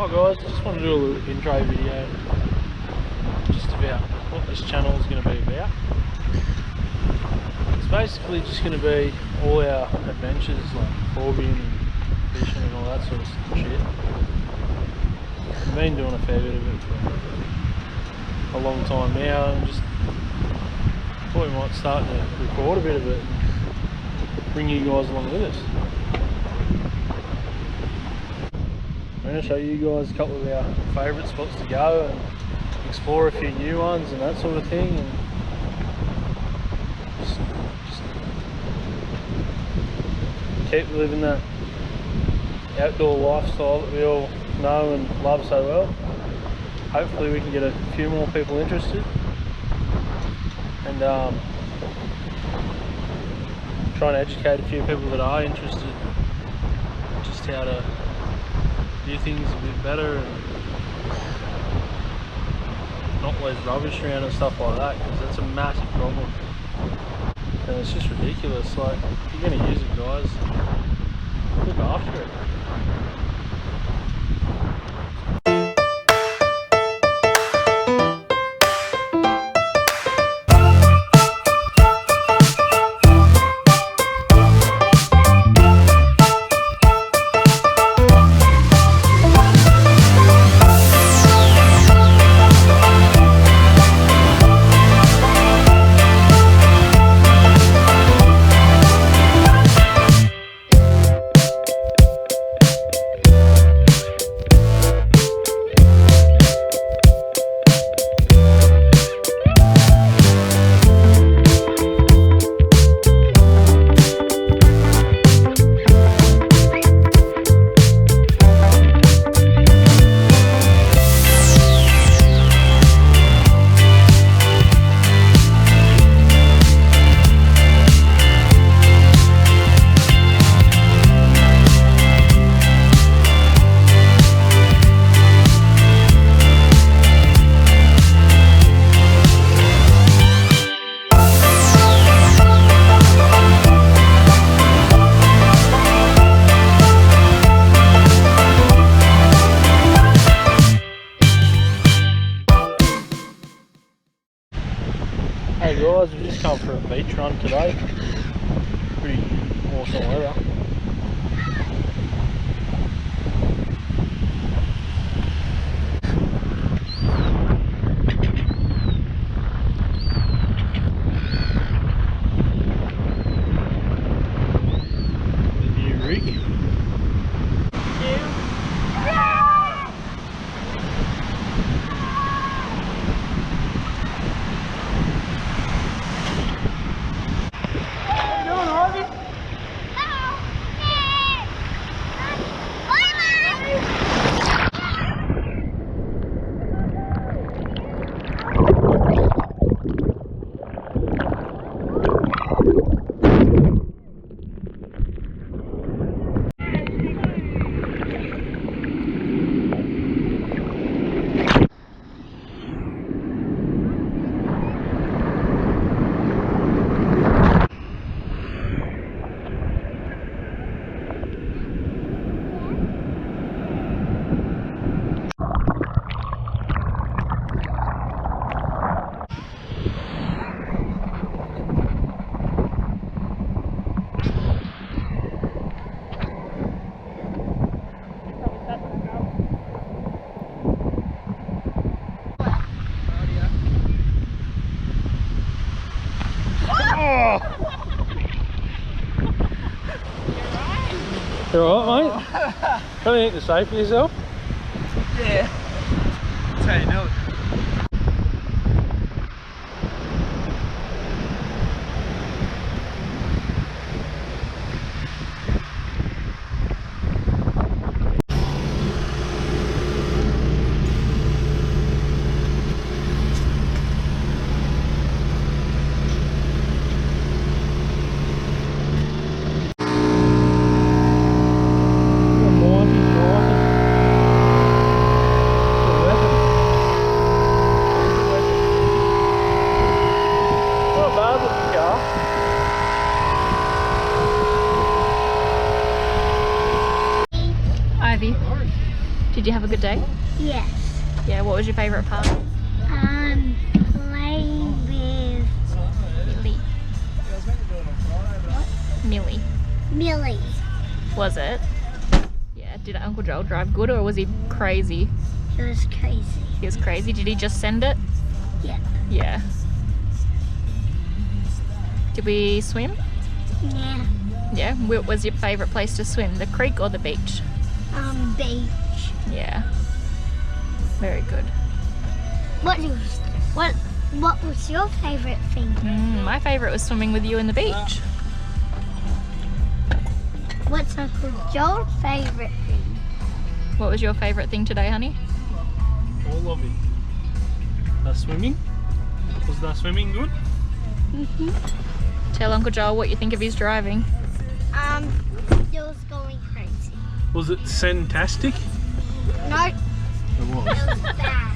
Hi guys, just wanted to do a little intro video just about what this channel is going to be about. It's basically just going to be all our adventures like hobbying and fishing and all that sort of shit. I've been doing a fair bit of it for a long time now and just thought we might start to record a bit of it and bring you guys along with us. I'm going to show you guys a couple of our favourite spots to go and explore a few new ones and that sort of thing, and just keep living that outdoor lifestyle that we all know and love so well. Hopefully we can get a few more people interested and try and educate a few people that are interested just how to do things a bit better and not leave rubbish around and stuff like that, because that's a massive problem and it's just ridiculous. Like, if you're going to use it, guys, look after it. Hey guys, we've just come for a beach run today. Pretty awesome weather. The new rig. You alright, mate? Don't you think you're safe for yourself? Yeah. That's how you do it. Did you have a good day? Yes. Yeah, what was your favourite part? Playing with Millie. Millie. Was it? Yeah, did Uncle Joel drive good or was he crazy? It was crazy. He was crazy. Did he just send it? Yeah. Yeah. Did we swim? Yeah. Yeah. What was your favourite place to swim? The creek or the beach? Beach. Yeah. Very good. What was your favourite thing? My favourite was swimming with you in the beach. What's Uncle Joel's favourite thing? What was your favourite thing today, honey? All of it. Swimming? Was that swimming good? Tell Uncle Joel what you think of his driving. It was going crazy. Was it fantastic? No, It was. it was bad.